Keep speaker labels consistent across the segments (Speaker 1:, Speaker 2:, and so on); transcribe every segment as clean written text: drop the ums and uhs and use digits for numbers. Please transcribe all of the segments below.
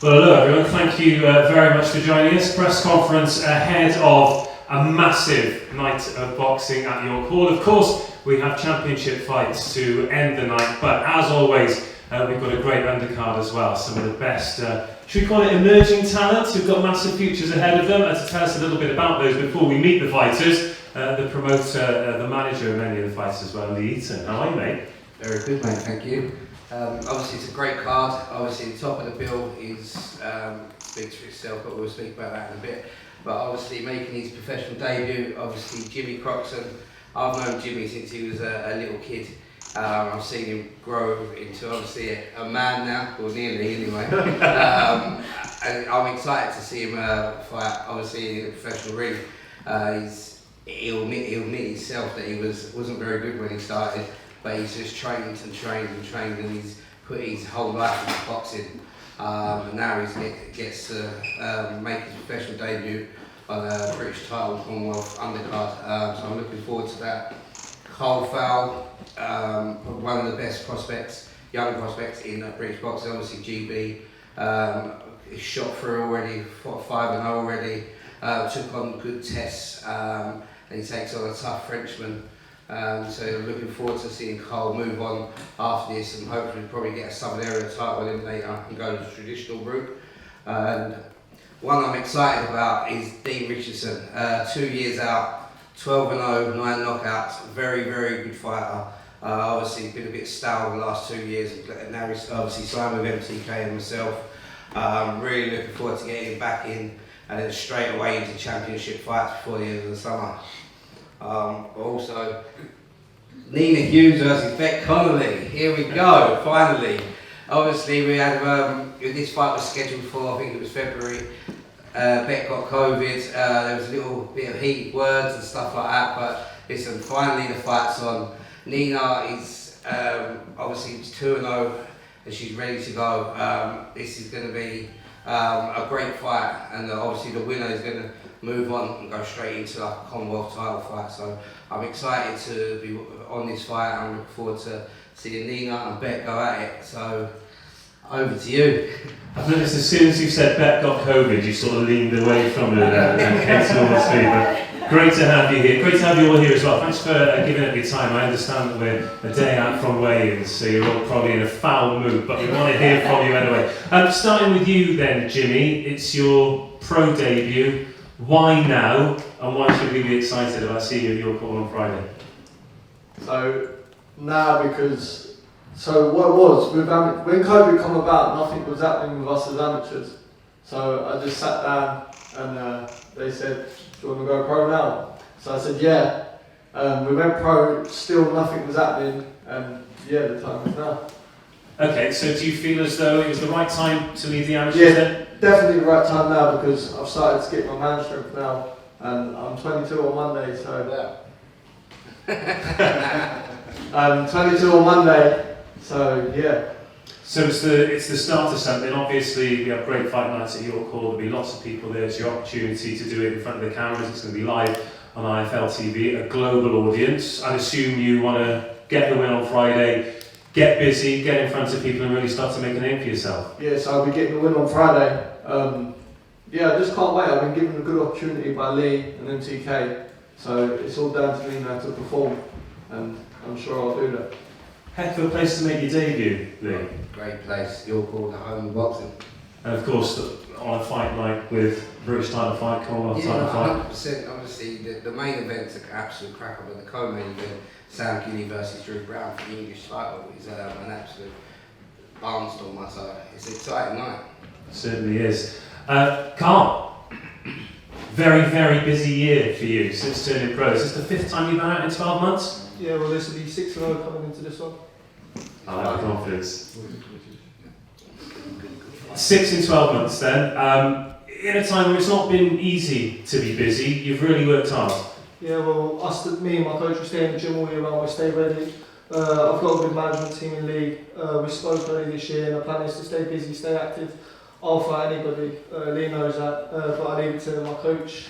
Speaker 1: Well, hello everyone, thank you very much for joining us. Press conference ahead of a massive night of boxing at York Hall. Of course, we have championship fights to end the night, but as always, we've got a great undercard as well. Some of the best, should we call it emerging talents, who've got massive futures ahead of them. And to tell us a little bit about those before we meet the fighters, the promoter, the manager of many of the fighters as well, Lee Eaton. How are you, mate?
Speaker 2: Very good, mate, thank you. Obviously it's a great card. Obviously the top of the bill is speaks for itself, but we'll speak about that in a bit. But obviously making his professional debut, obviously Jimmy Croxton. I've known Jimmy since he was a little kid. I've seen him grow into obviously a man now, or nearly anyway. And I'm excited to see him fight obviously in the professional ring. He'll admit himself that he wasn't very good when he started. But he's just trained and he's put his whole life into boxing. And now he gets to make his professional debut on a British title, Commonwealth Undercard. So I'm looking forward to that. Cole Fowl, one of the best prospects, young prospects in British boxing, obviously GB. He's shot through already, 5-0 already. Took on good tests and he takes on a tough Frenchman. So looking forward to seeing Cole move on after this and hopefully probably get a Southern Area title eliminator and go the traditional route. And one I'm excited about is Dean Richardson. 2 years out, 12-0, 9 knockouts, very, very good fighter. Obviously been a bit stale the last 2 years and now he's obviously signed with MTK and myself. Really looking forward to getting him back in and then straight away into championship fights before the end of the summer. Also, Nina Hughes versus Bec Connolly. Here we go, finally. Obviously, we had this fight was scheduled for, I think it was February. Bec got COVID. There was a little bit of heated words and stuff like that. But listen, finally the fight's on. Nina is obviously 2-0 and she's ready to go. This is going to be a great fight, and obviously the winner is going to move on and go straight into like a Commonwealth title fight. So I'm excited to be on this fight. I'm looking forward to seeing Nina and Bec go at it. So over to you.
Speaker 1: I've noticed as soon as you said Bec got COVID, you sort of leaned away from it and came towards me. But great to have you here. Great to have you all here as well. Thanks for giving up your time. I understand that we're a day out from weigh-ins, so you're all probably in a foul mood, but we want to hear from you anyway. Starting with you then, Jimmy, it's your pro debut. Why now, and why should we be excited about seeing you at York Hall on Friday?
Speaker 3: So now because, so what it was, with when COVID come about, nothing was happening with us as amateurs. So I just sat down and they said, do you want to go pro now? So I said, yeah. We went pro, still nothing was happening, and yeah, the time is now.
Speaker 1: Okay, so do you feel as though it was the right time to leave the amateurs then?
Speaker 3: Definitely the right time now because I've started to get my man strength now, and I'm 22 on Monday, so I'm 22 on Monday, so yeah.
Speaker 1: So it's the start of something. Obviously, we have great fight nights at York Hall. There'll be lots of people there. It's your opportunity to do it in front of the cameras. It's going to be live on IFL TV, a global audience. I assume you want to get the win on Friday, get busy, get in front of people and really start to make a name for yourself.
Speaker 3: Yeah, so I'll be getting the win on Friday. Yeah, I just can't wait. I've been given a good opportunity by Lee and MTK, so it's all down to me now to perform, and I'm sure I'll do that.
Speaker 1: Heck of a place to make your debut, Lee.
Speaker 2: Great place, York Hall, the home of boxing.
Speaker 1: And of course, on a fight night with British title fight, Commonwealth title fight.
Speaker 2: 100%. Obviously, the main event's an absolute cracker, but the co-main event, Sam Guinea versus Drew Brown for the English title, is an absolute barnstorm. So it's an exciting night.
Speaker 1: It certainly is. Carl, very, very busy year for you since turning pro. Is this the 5th time you've been out in 12 months?
Speaker 4: Yeah, well, this will be 6-0 coming into this one.
Speaker 1: I like the confidence. 6 in 12 months then. In a time where it's not been easy to be busy, you've really worked hard.
Speaker 4: Yeah, well, me and my coach, we stay in the gym all year round, we stay ready. I've got a good management team in league. We spoke early this year and the plan is to stay busy, stay active. I'll fight anybody, Lee knows that, but I leave it to my coach,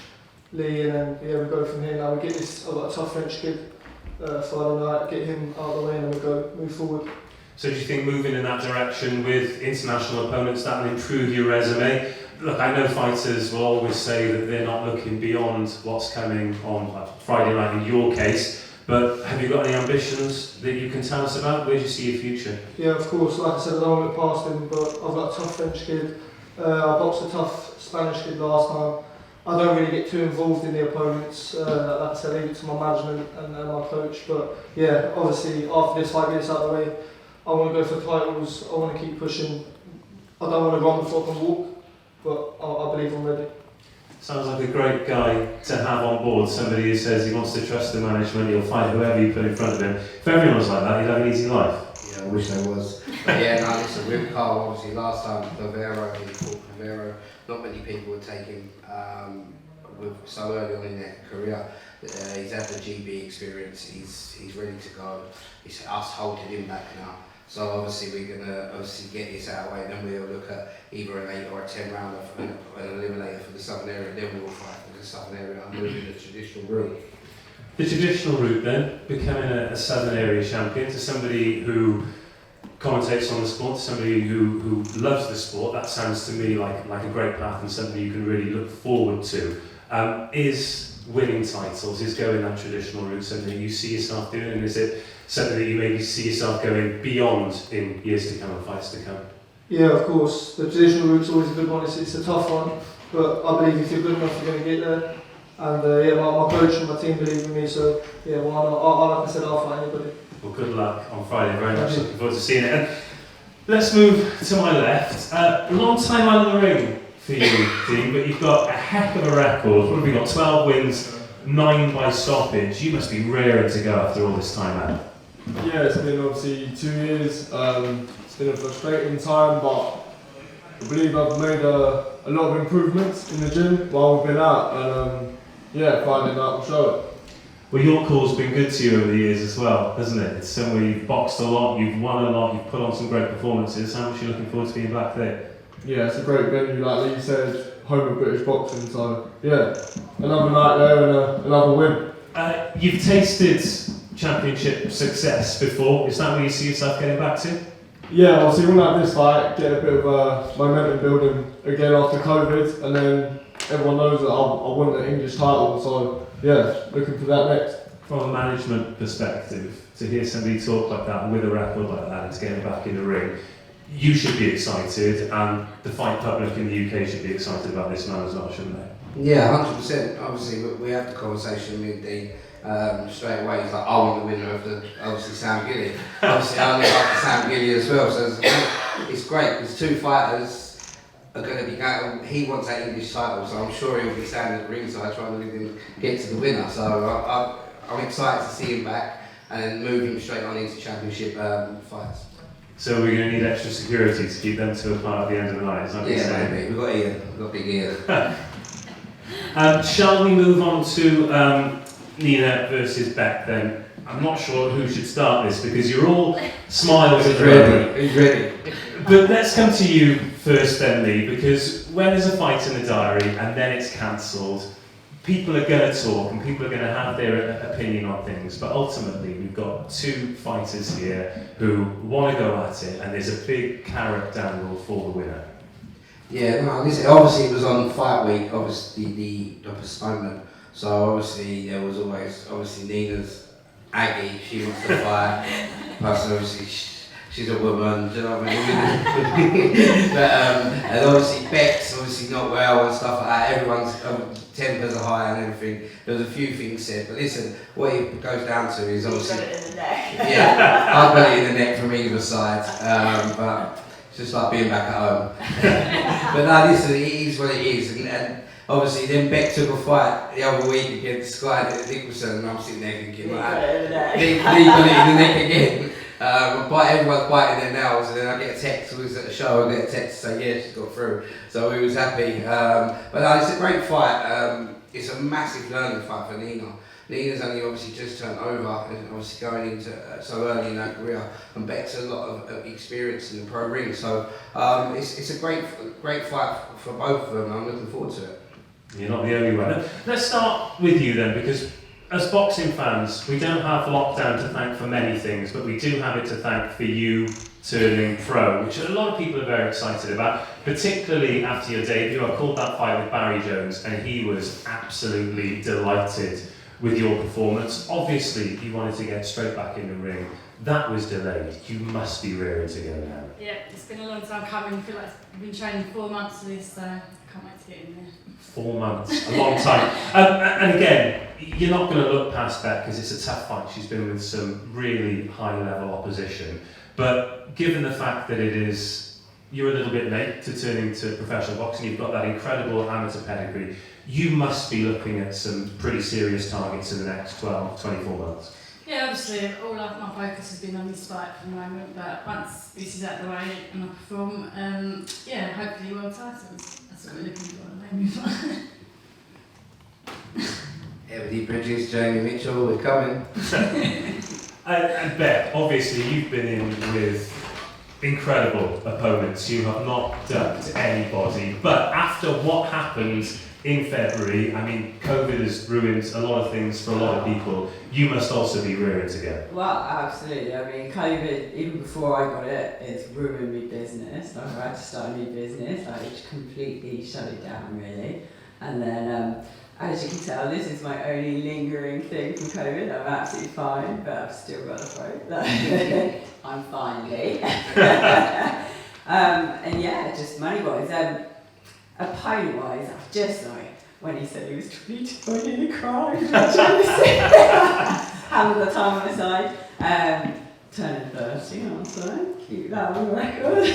Speaker 4: Lee, and then yeah, we go from here. Now we get this, I've got a tough French kid Friday night, get him out of the way and then we go move forward.
Speaker 1: So do you think moving in that direction with international opponents, that will improve your resume? Look, I know fighters will always say that they're not looking beyond what's coming on Friday night in your case, but have you got any ambitions that you can tell us about? Where do you see your future?
Speaker 4: Yeah, of course. Like I said, I don't want to look past him, but I've got a tough French kid. I boxed a tough Spanish kid last time. I don't really get too involved in the opponents. Like I said, I leave it to my management and my coach. But yeah, obviously after this fight gets out of the way, I want to go for titles. I want to keep pushing. I don't want to run before I can walk, but I believe I'm ready.
Speaker 1: Sounds like a great guy to have on board, somebody who says he wants to trust the management, he'll fight whoever you put in front of him. If everyone was like that, he'd have an easy life.
Speaker 2: Yeah, I wish there was. But yeah, no, listen, with Carl, obviously last time, Bavero, he fought Bavero, not many people would take him so early on in their career. He's had the GB experience, he's ready to go. It's us holding him back now. So obviously we're going to get this out of the way, and then we'll look at either an 8 or a 10 rounder for an eliminator for the southern area, then we'll fight for the southern area and move in the traditional route.
Speaker 1: The traditional route then, becoming a southern area champion, to somebody who commentates on the sport, to somebody who loves the sport, that sounds to me like a great path and something you can really look forward to. Is winning titles, is going that traditional route something that you see yourself doing, and is it something that you maybe see yourself going beyond in years to come and fights to come?
Speaker 4: Yeah, of course. The traditional route's always a good one. It's a tough one, but I believe if you're good enough, you're going to get there. And yeah, my coach and my team believe in me, so yeah, why not? Like I said, I'll fight anybody.
Speaker 1: Well, good luck on Friday. Very much looking forward to seeing it. And let's move to my left. Long time out of the ring for you, Dean, but you've got a heck of a record. What have you got? 12 wins, 9 by stoppage. You must be raring to go after all this time out.
Speaker 3: Yeah, it's been obviously 2 years. It's been a frustrating time, but I believe I've made a lot of improvements in the gym while we've been out, and yeah, Friday night will show it.
Speaker 1: Well, your call's been good to you over the years as well, hasn't it? It's somewhere you've boxed a lot, you've won a lot, you've put on some great performances. How much are you looking forward to being back there?
Speaker 3: Yeah, it's a great venue, like Lee said, home of British boxing, so yeah, another night there and another win.
Speaker 1: You've tasted championship success before. Is that where you see yourself getting back to?
Speaker 3: Yeah, obviously we'll have this fight, get a bit of momentum building again after COVID, and then everyone knows that I want the English title, so yeah, looking for that next.
Speaker 1: From a management perspective, to hear somebody talk like that with a record like that, it's getting back in the ring, you should be excited, and the fight public in the UK should be excited about this man as well, shouldn't they?
Speaker 2: Yeah, 100%. Obviously, we had the conversation with Dean straight away. He's like, I want the winner of the, obviously, Sam Gilly. Obviously, I look up to Sam Gilly as well, so it's great because 2 fighters are going to be going. He wants that English title, so I'm sure he'll be standing at the ringside trying to get to the winner. So I'm excited to see him back and then move him straight on into championship fights.
Speaker 1: So we're going to need extra security to keep them 2 apart at the end of the night, is that what you're saying?
Speaker 2: Maybe. We've got Ian. We've got big Ian.
Speaker 1: Shall we move on to Nina versus Bec then? I'm not sure who should start this because you're all smiles at the moment.
Speaker 2: He's ready.
Speaker 1: But let's come to you first then, Lee, because when there's a fight in the diary and then it's cancelled, people are going to talk and people are going to have their opinion on things, but ultimately we've got 2 fighters here who want to go at it and there's a big carrot dangle for the winner.
Speaker 2: Yeah, no, listen, obviously it was on fight week, obviously the postponement, so obviously there was always, obviously Nina's Aggie, she wants to fight, plus obviously she's a woman, do you know what I mean? But, and obviously Bec's obviously not well and stuff like that, everyone's tempers are high and everything, there was a few things said, but listen, what it goes down to is obviously...
Speaker 5: You've got it in the neck.
Speaker 2: Yeah, I've got it in the neck from either side, but it's just like being back at home. But no, listen, it is what it is, and obviously then Bec took a fight the other week against Sky Nicholson, and I'm sitting there thinking,
Speaker 5: You've got it in the neck.
Speaker 2: Lee got it in the neck again. Everyone's biting their nails, and then I get a text, we was at a show, I get a text to say, yeah, she's got through. So we was happy. But no, it's a great fight. It's a massive learning fight for Nina. Nina's only obviously just turned over, and obviously going into so early in her career, and Bec's a lot of experience in the pro ring. So it's a great fight for both of them, and I'm looking forward to it.
Speaker 1: You're not the only one. Let's start with you then, because as boxing fans, we don't have lockdown to thank for many things, but we do have it to thank for you turning pro, which a lot of people are very excited about, particularly after your debut. I called that fight with Barry Jones, and he was absolutely delighted with your performance. Obviously, you wanted to get straight back in the ring. That was delayed. You must be rearing to go now.
Speaker 5: Yeah, it's been a long time coming. I feel like I've been training 4 months for this, so I can't wait to get in there.
Speaker 1: 4 months, a long time. And again, you're not going to look past that because it's a tough fight. She's been with some really high-level opposition. But given the fact that you're a little bit late to turning to professional boxing, you've got that incredible amateur pedigree, you must be looking at some pretty serious targets in the next 12, 24 months.
Speaker 5: Yeah, obviously, all of my focus has been on this fight for the moment, but once this is out the way and I perform, yeah, hopefully world titles. That's what we're looking for at the moment.
Speaker 2: Ebony Bridges, Jamie Mitchell, we're coming.
Speaker 1: And Bec, obviously you've been in with incredible opponents. You have not ducked anybody. But after what happened in February, I mean, COVID has ruined a lot of things for a lot of people. You must also be rearing to go.
Speaker 6: Well, absolutely. I mean, COVID, even before I got it, it's ruined my business. Like, I had to start a new business, like, completely shut it down, really. And then, as you can tell, this is my only lingering thing from COVID. I'm absolutely fine, but I've still got to fight. Like, I'm finally. And yeah, just money-wise. Opponent-wise, I've just like, when he said he was 22, I nearly cried. Having the time on my side. Turning 30, also. Keep that on the record.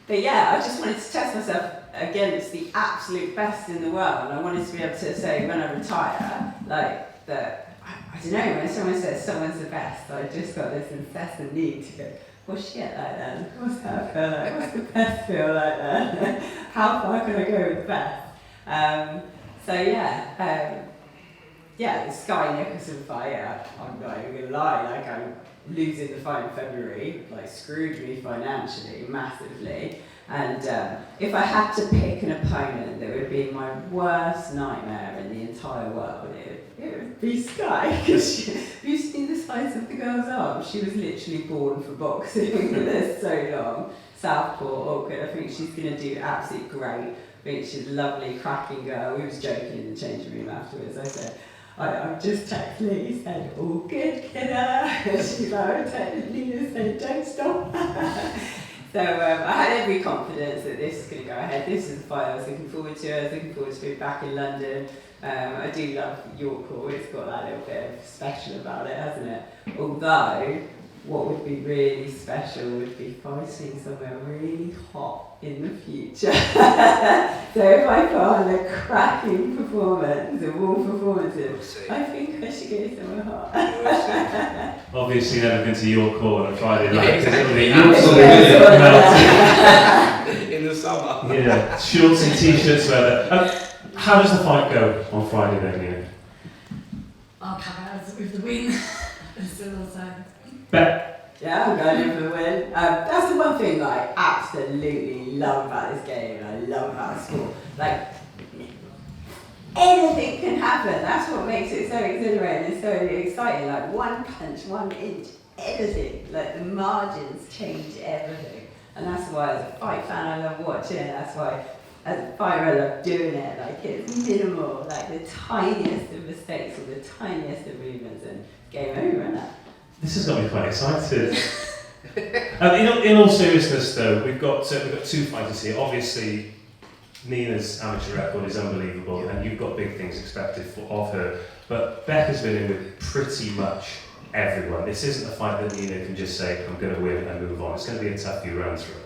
Speaker 6: But yeah, I just wanted to test myself against the absolute best in the world. And I wanted to be able to say when I retire, like, that, I don't know, when someone says someone's the best, I just got this incessant need to go, what's she get like then? What's that feel like? What's the best feel like then? How far can I go with the best? So yeah, the Sky Nicholson fight, I'm not even gonna lie, like I'm losing the fight in February, like screwed me financially, massively. And if I had to pick an opponent that would be my worst nightmare in the entire world, it would be Sky. Because you've seen the size of the girl's arm. She was literally born for boxing. They're so long. Southpaw, awkward. I think she's going to do absolutely great. I think she's a lovely, cracking girl. We was joking in the changing room afterwards. I said, I just texted Lee, said, all good, kidder. She's like, I texted Nina, said, don't stop. So I had every confidence that this is going to go ahead. This is the fight I was looking forward to. I was looking forward to being back in London. I do love York Hall. It's got that little bit of special about it, hasn't it? Although, what would be really special would be fighting somewhere really hot in the future. So if I put on a cracking performance, a wall performances, I think I should go somewhere hot.
Speaker 1: Obviously never been to York Hall on a Friday night.
Speaker 2: In the summer.
Speaker 1: Yeah, shorts and t-shirts weather. How does the fight go on Friday then, Nina?
Speaker 5: I'll come out with the win. That's all I'll say.
Speaker 1: Bec.
Speaker 6: Yeah, I'm going in for the win. That's the one thing I absolutely love about this game, and I love about the sport. Like, anything can happen. That's what makes it so exhilarating and so exciting. Like, one punch, 1 inch, anything. Like, the margins change everything. And that's why, as a fight fan, I love watching it. That's why, as a fighter, I love doing it. Like, it's minimal. Like, the tiniest of mistakes or the tiniest of movements, and game over, isn't it?
Speaker 1: This has got me quite excited. In all seriousness, though, we've got 2 fighters here. Obviously, Nina's amateur record is unbelievable, and you've got big things expected of her. But Bec has been in with pretty much everyone. This isn't a fight that Nina can just say, I'm going to win and move on. It's going to be a tough few rounds for her.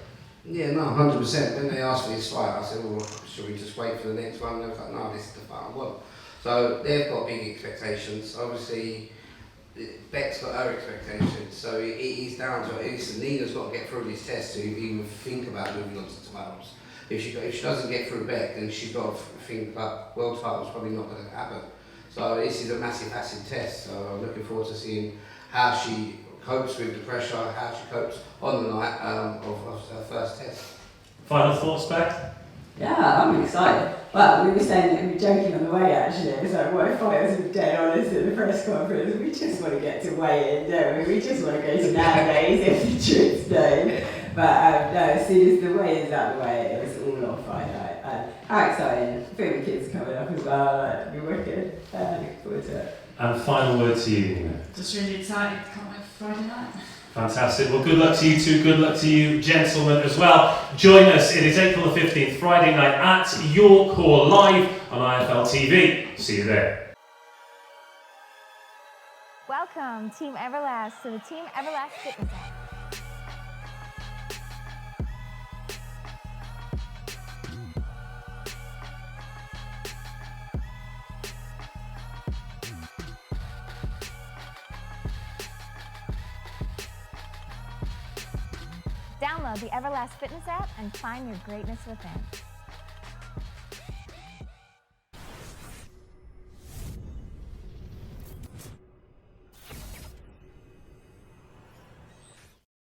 Speaker 2: Yeah, no, 100%. When they asked for this fight, I said, well, should we just wait for the next one? And they was like, no, this is the fight I want. So they've got big expectations. Obviously, Bec's got her expectations, so it is down to her. Nina's got to get through this test to even think about moving on to titles. If she doesn't get through Bec, then she's got to think about world titles probably not going to happen. So this is a massive test. So I'm looking forward to seeing how she copes with the pressure, how she copes on the night of her first test.
Speaker 1: Final thoughts, Bec?
Speaker 6: Yeah, I'm excited. Well, we were saying that we were joking on the way actually. It's like, what if I was dead honest at the press conference? We just want to get to weigh in, don't we? We just want to go to nowadays if the truth's known. But no, as soon as the weigh is out of the way, it was all on Friday. And how exciting. I think the kids coming up as well. Like, it'll be wicked. Looking forward to it.
Speaker 1: And final word to you, Nina.
Speaker 5: Just really excited. Can't wait for Friday night.
Speaker 1: Fantastic. Well, good luck to you two. Good luck to you, gentlemen, as well. Join us. It is April the 15th, Friday night at York Hall, live on IFL TV. See you there.
Speaker 7: Welcome, Team Everlast, to the Team Everlast Fitness app. Download the Everlast Fitness app and find your greatness within.